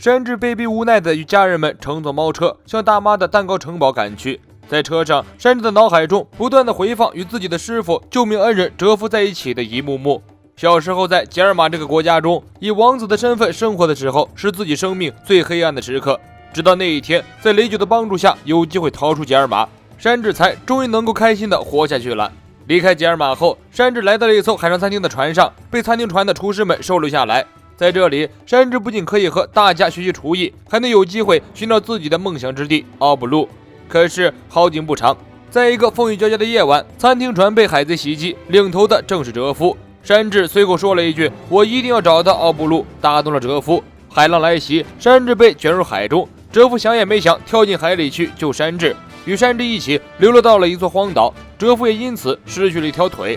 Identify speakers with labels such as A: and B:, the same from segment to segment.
A: 山治被逼无奈的与家人们乘坐猫车向大妈的蛋糕城堡赶去。在车上，山治的脑海中不断的回放与自己的师傅救命恩人蛰伏在一起的一幕幕。小时候在吉尔玛这个国家中，以王子的身份生活的时候，是自己生命最黑暗的时刻。直到那一天，在雷九的帮助下，有机会逃出吉尔玛，山治才终于能够开心的活下去了。离开吉尔玛后，山治来到了一艘海上餐厅的船上，被餐厅船的厨师们收留下来。在这里，山治不仅可以和大家学习厨艺，还能有机会寻找自己的梦想之地奥布路。可是好景不长，在一个风雨交加的夜晚，餐厅船被海贼袭击，领头的正是蛰伏。山治随口说了一句：“我一定要找到奥布路”，打动了蛰伏。海浪来袭，山治被卷入海中，蛰伏想也没想，跳进海里去救山治，与山治一起流落到了一座荒岛。蛰伏也因此失去了一条腿。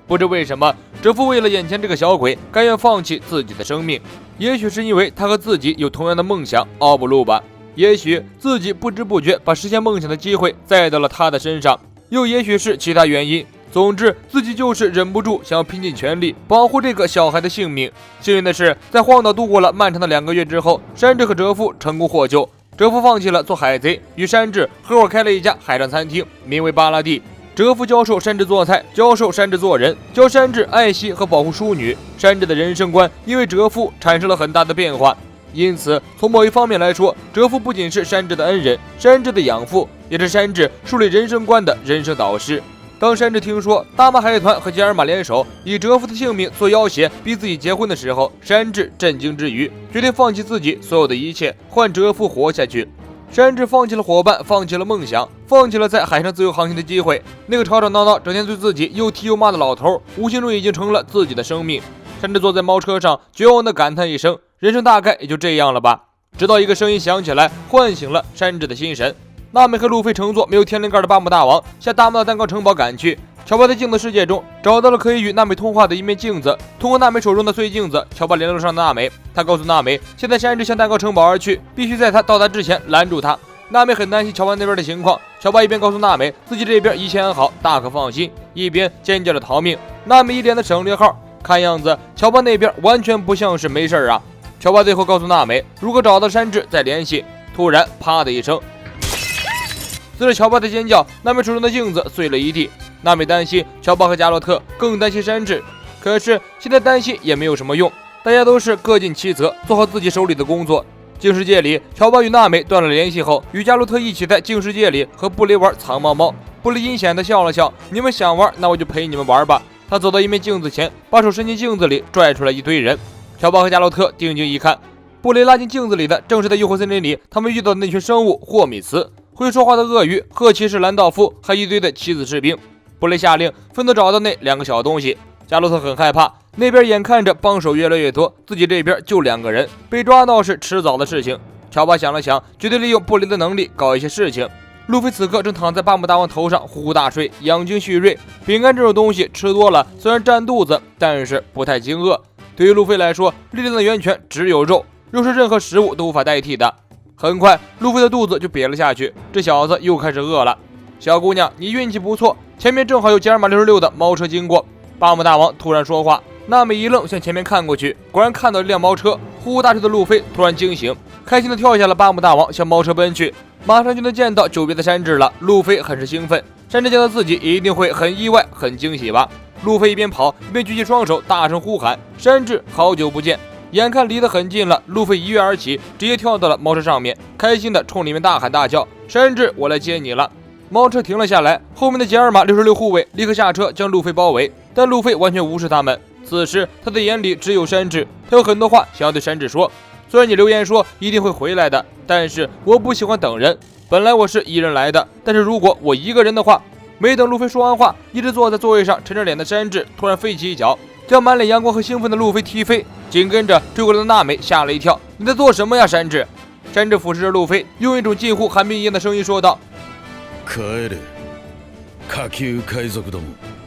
A: 不知为什么，蛰伏为了眼前这个小鬼，甘愿放弃自己的生命。也许是因为他和自己有同样的梦想奥布路吧。也许自己不知不觉把实现梦想的机会载到了他的身上，又也许是其他原因。总之，自己就是忍不住想要拼尽全力保护这个小孩的性命。幸运的是，在荒岛度过了漫长的2个月之后，山治和蛰伏成功获救。蛰伏放弃了做海贼，与山治合伙开了一家海上餐厅，名为巴拉蒂。蛰伏教授山治做菜，教授山治做人，教山治爱惜和保护淑女。山治的人生观因为蛰伏产生了很大的变化。因此，从某一方面来说，蛰伏不仅是山治的恩人，山治的养父，也是山治树立人生观的人生导师。当山治听说大马海团和吉尔玛联手以蛰伏的性命做要挟，逼自己结婚的时候，山治震惊之余，决定放弃自己所有的一切，换蛰伏活下去。山治放弃了伙伴，放弃了梦想，放弃了在海上自由航行的机会。那个吵吵闹闹、整天对自己又踢又骂的老头，无形中已经成了自己的生命。山治坐在猫车上，绝望地感叹一声：“人生大概也就这样了吧。”直到一个声音响起来，唤醒了山治的心神。娜美和路飞乘坐没有天灵盖的巴姆大王向大妈的蛋糕城堡赶去。乔巴在镜子世界中找到了可以与娜美通话的一面镜子，通过娜美手中的碎镜子，乔巴联络上了娜美。他告诉娜美，现在山治向蛋糕城堡而去，必须在他到达之前拦住他。娜美很担心乔巴那边的情况，乔巴一边告诉娜美自己这边一切安好，大可放心，一边尖叫着逃命。娜美一脸的省略号，看样子乔巴那边完全不像是没事啊。乔巴最后告诉娜美，如果找到山治再联系。突然啪的一声，随着乔巴的尖叫，娜美手中的镜子碎了一地。娜美担心乔巴和加洛特，更担心山治。可是现在担心也没有什么用，大家都是各尽其责，做好自己手里的工作。镜世界里，乔巴与娜美断了联系后，与加洛特一起在镜世界里和布雷玩藏猫猫。布雷阴险地笑了笑，你们想玩，那我就陪你们玩吧。他走到一面镜子前，把手伸进镜子里，拽出来一堆人。乔巴和加洛特定睛一看，布雷拉进镜子里的正是在诱惑森林里他们遇到的那群生物霍米茨、会说话的鳄鱼、褐骑士兰道夫，还一堆的棋子士兵。布雷下令分头找到那2个小东西。加洛特很害怕，那边眼看着帮手越来越多，自己这边就2个人，被抓到是迟早的事情。乔巴想了想，决定利用布雷的能力搞一些事情。路飞此刻正躺在巴姆大王头上呼呼大睡，养精蓄锐。饼干这种东西吃多了，虽然占肚子，但是不太惊饿。对于路飞来说，力量的源泉只有肉，肉是任何食物都无法代替的。很快，路飞的肚子就瘪了下去，这小子又开始饿了。小姑娘，你运气不错，前面正好有吉尔玛66的猫车经过。巴姆大王突然说话，娜美一愣，向前面看过去，果然看到一辆猫车。呼呼大睡的路飞突然惊醒，开心地跳下了巴姆大王，向猫车奔去。马上就能见到久别的山治了，路飞很是兴奋。山治见到自己也一定会很意外很惊喜吧。路飞一边跑一边举起双手，大声呼喊：“山治，好久不见！”眼看离得很近了，路飞一跃而起，直接跳到了猫车上面，开心地冲里面大喊大叫：“山治，我来接你了！”猫车停了下来，后面的吉尔玛66护卫立刻下车将路飞包围，但路飞完全无视他们。此时他的眼里只有山治，他有很多话想要对山治说。虽然你留言说一定会回来的，但是我不喜欢等人。本来我是一人来的，但是如果我一个人的话……没等路飞说完话，一直坐在座位上沉着脸的山治突然飞起一脚，将满脸阳光和兴奋的路飞踢飞。紧跟着追过来的娜美吓了一跳：“你在做什么呀，山治？”山治俯视着路飞，用一种近乎寒冰一样的声音说道：“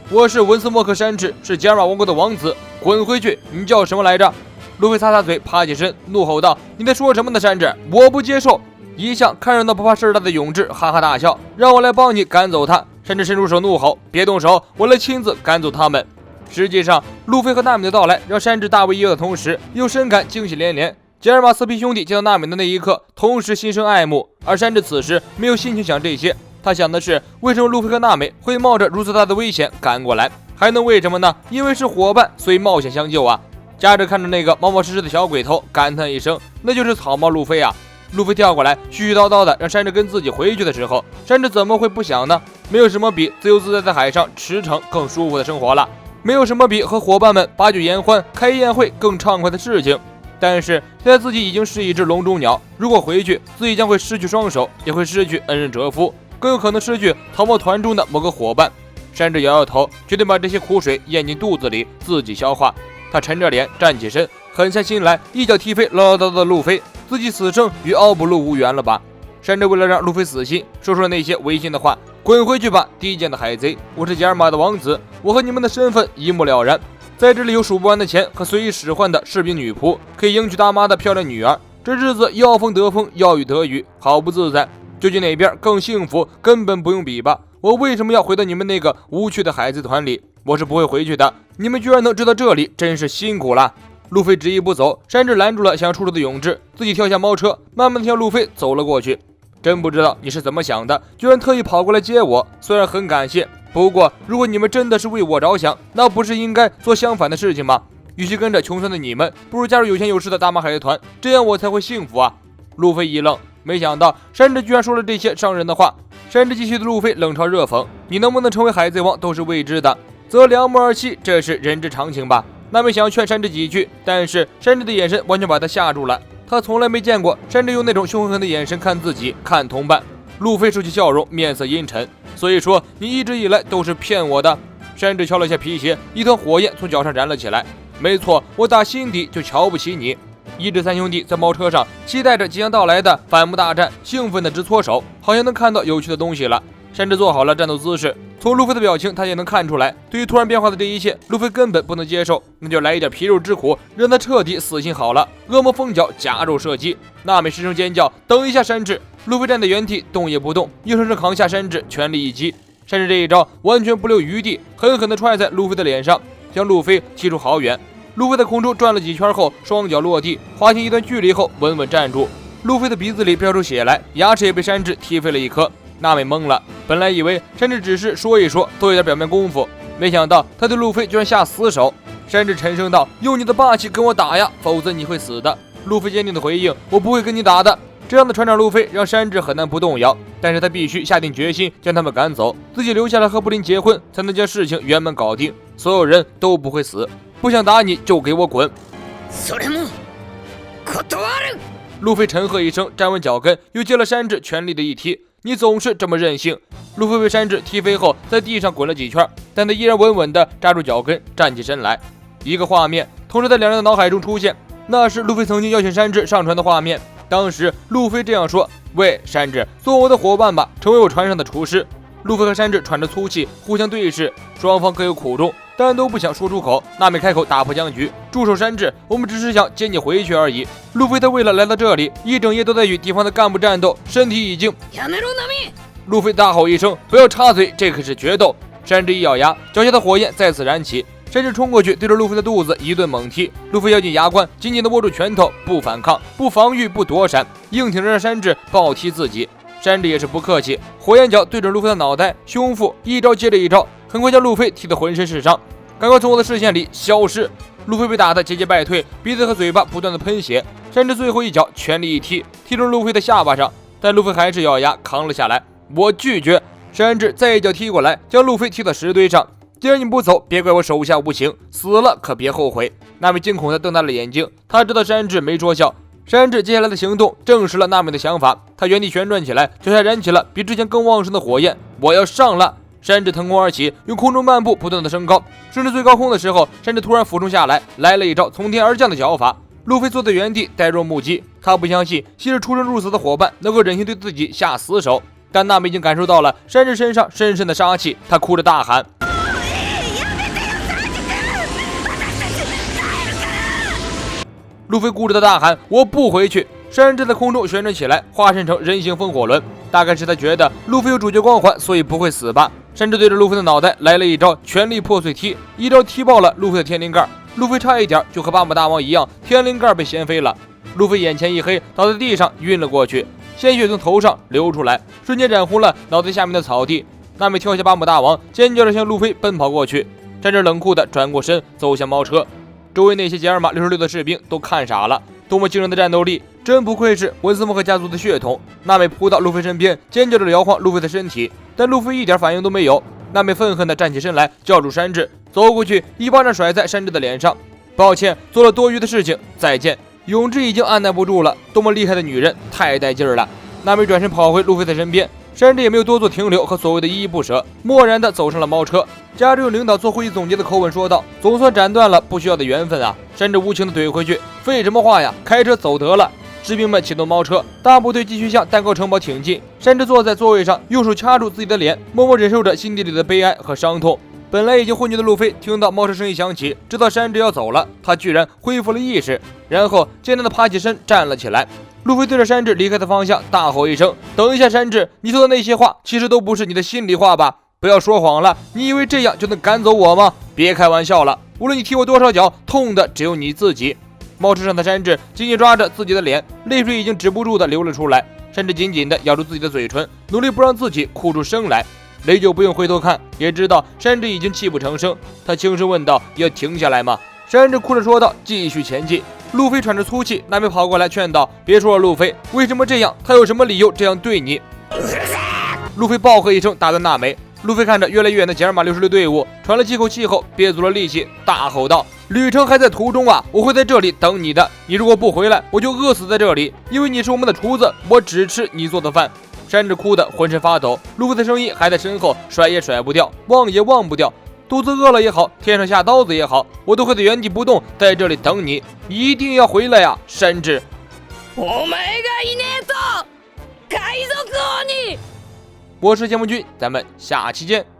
A: 我是文斯莫克山治，是吉尔玛王国的王子，滚回去！你叫什么来着？”路飞擦擦嘴，爬起身，怒吼道：“你在说什么呢，山治？我不接受！”一向看热闹不怕事大的勇志哈哈大笑：“让我来帮你赶走他！”山治伸出手怒吼：“别动手，我来亲自赶走他们！”实际上，路飞和娜美的到来让山治大为意外的同时，又深感惊喜连连。吉尔玛斯皮兄弟见到娜美的那一刻，同时心生爱慕，而山治此时没有心情想这些，他想的是为什么路飞和娜美会冒着如此大的危险赶过来，还能为什么呢？因为是伙伴，所以冒险相救啊。加着看着那个冒冒失失的小鬼头，感叹一声，那就是草帽路飞啊。路飞跳过来絮絮叨叨的让山治跟自己回去的时候，山治怎么会不想呢？没有什么比自由自在在海上驰骋更舒服的生活了，没有什么比和伙伴们把酒言欢开宴会更畅快的事情。但是现在自己已经是一只笼中鸟，如果回去，自己将会失去双手，也会失去恩人哲夫，更有可能失去逃跑团中的某个伙伴。山治摇摇头，决定把这些苦水咽进肚子里，自己消化。他沉着脸站起身，狠下心来，一脚踢飞唠唠叨叨的路飞，自己此生与奥布路无缘了吧？山治为了让路飞死心，说出了那些违心的话：“滚回去吧，低贱的海贼！我是吉尔玛的王子，我和你们的身份一目了然。在这里有数不完的钱和随意使唤的士兵女仆，可以迎娶大妈的漂亮女儿。这日子要风得风，要雨得雨，好不自在。究竟哪边更幸福，根本不用比吧？我为什么要回到你们那个无趣的海贼团里？我是不会回去的。你们居然能知道这里，真是辛苦了。”路飞执意不走，山治拦住了想要出手的勇志，自己跳下猫车，慢慢地向路飞走了过去。真不知道你是怎么想的，居然特意跑过来接我，虽然很感谢，不过如果你们真的是为我着想，那不是应该做相反的事情吗？与其跟着穷酸的你们，不如加入有钱有势的大马海贼团，这样我才会幸福啊！路飞一愣，没想到山治居然说了这些伤人的话。山治继续对路飞冷嘲热讽：“你能不能成为海贼王都是未知的，则两木而栖，这是人之常情吧？”娜美想要劝山治几句，但是山治的眼神完全把他吓住了。他从来没见过山治用那种凶狠狠的眼神看自己，看同伴。路飞收起笑容，面色阴沉。所以说，你一直以来都是骗我的。山治敲了下皮鞋，一团火焰从脚上燃了起来。没错，我打心底就瞧不起你。一至三兄弟在猫车上，期待着即将到来的反目大战，兴奋的直搓手，好像能看到有趣的东西了。山治做好了战斗姿势，从路飞的表情，他也能看出来，对于突然变化的这一切，路飞根本不能接受，那就来一点皮肉之苦，让他彻底死心好了。恶魔封脚，夹肉射击，娜美失声尖叫：“等一下，山治！”路飞站在原地动也不动，硬生生扛下山治，全力一击。山治这一招完全不留余地，狠狠地踹在路飞的脸上，将路飞踢出好远。路飞在空中转了几圈后，双脚落地，滑行一段距离后稳稳站住。路飞的鼻子里飙出血来，牙齿也被山治踢飞了一颗。娜美懵了，本来以为山治只是说一说，做一点表面功夫，没想到他对路飞居然下死手。山治沉声道：“用你的霸气跟我打呀，否则你会死的。”路飞坚定的回应：“我不会跟你打的。”这样的船长路飞让山治很难不动摇，但是他必须下定决心将他们赶走，自己留下来和布林结婚，才能将事情圆满搞定，所有人都不会死。不想打你就给我滚！路飞沉喝一声，站稳脚跟，又接了山治全力的一踢。你总是这么任性！路飞被山治踢飞后，在地上滚了几圈，但他依然稳稳地扎住脚跟，站起身来。一个画面同时在两人的脑海中出现，那是路飞曾经邀请山治上船的画面。当时路飞这样说：“喂，山治，做我的伙伴吧，成为我船上的厨师。”路飞和山治喘着粗气，互相对视，双方各有苦衷，但都不想说出口。娜美开口打破僵局：“住手，山治，我们只是想接你回去而已。”路飞他为了来到这里，一整夜都在与敌方的干部战斗，身体已经……路飞大吼一声：“不要插嘴，这可是决斗！”山治一咬牙，脚下的火焰再次燃起。山治冲过去，对着路飞的肚子一顿猛踢。路飞咬紧牙关，紧紧地握住拳头，不反抗，不防御，不躲闪，硬挺着让山治暴踢自己。山治也是不客气，火焰脚对准路飞的脑袋、胸腹，一招接着一招，很快将路飞踢得浑身是伤。赶快从我的视线里消失！路飞被打得节节败退，鼻子和嘴巴不断的喷血。山治最后一脚全力一踢，踢中路飞的下巴上，但路飞还是咬牙扛了下来。我拒绝！山治再一脚踢过来，将路飞踢到石堆上。既然你不走，别怪我手下无情，死了可别后悔。娜美惊恐地瞪大了眼睛，他知道山治没说笑。山治接下来的行动证实了娜美的想法，他原地旋转起来，脚下燃起了比之前更旺盛的火焰。我要上了！山治腾空而起，用空中漫步不断的升高，升至最高空的时候，山治突然俯冲下来，来了一招从天而降的脚法。路飞坐在原地呆若木鸡，他不相信昔日出生入死的伙伴能够忍心对自己下死手，但娜美已经感受到了山治身上深深的杀气，他哭着大喊。路飞固执的大喊：“我不回去！”山治在空中旋转起来，化身成人形风火轮。大概是他觉得路飞有主角光环，所以不会死吧。山治对着路飞的脑袋来了一招全力破碎踢，一招踢爆了路飞的天灵盖。路飞差一点就和巴姆大王一样，天灵盖被掀飞了。路飞眼前一黑，倒在地上晕了过去，鲜血从头上流出来，瞬间染红了脑袋下面的草地。娜美跳下巴姆大王，尖叫着向路飞奔跑过去。山治冷酷地转过身，走向猫车。周围那些杰尔玛66的士兵都看傻了，多么惊人的战斗力，真不愧是文斯莫克家族的血统。娜美扑到路飞身边，尖叫着摇晃路飞的身体，但路飞一点反应都没有。娜美愤恨地站起身来，叫住山治，走过去一巴掌甩在山治的脸上。抱歉，做了多余的事情，再见。永志已经按耐不住了，多么厉害的女人，太带劲儿了。娜美转身跑回路飞的身边，山治也没有多做停留和所谓的依依不舍，漠然地走上了猫车。加之用领导做会议总结的口吻说道：“总算斩断了不需要的缘分啊！”山治无情地怼回去：“废什么话呀，开车走得了。”士兵们启动猫车，大部队继续向蛋糕城堡挺进。山治坐在座位上，用手掐住自己的脸，默默忍受着心底里的悲哀和伤痛。本来已经昏厥的路飞听到猫车声音响起，知道山治要走了，他居然恢复了意识，然后艰难地爬起身站了起来。路飞对着山治离开的方向大吼一声：“等一下，山治，你说的那些话其实都不是你的心里话吧？不要说谎了，你以为这样就能赶走我吗？别开玩笑了，无论你踢我多少脚，痛的只有你自己。”猫车上的山治紧紧抓着自己的脸，泪水已经止不住地流了出来。山治紧紧地咬住自己的嘴唇，努力不让自己哭出声来。雷九不用回头看，也知道山治已经泣不成声。他轻声问道：“要停下来吗？”山治哭着说道：“继续前进。”路飞喘着粗气，娜美跑过来劝道：“别说了，路飞，为什么这样？他有什么理由这样对你？”路飞暴喝一声，打断娜美。路飞看着越来越远的杰尔玛66队伍，喘了几口气后，憋足了力气，大吼道：“旅程还在途中啊！我会在这里等你的。你如果不回来，我就饿死在这里，因为你是我们的厨子，我只吃你做的饭。”山治哭得浑身发抖，路飞的声音还在身后，甩也甩不掉，忘也忘不掉。肚子饿了也好，天上下刀子也好，我都会在原地不动，在这里等你。你一定要回来呀，山治！我是节目君，咱们下期见。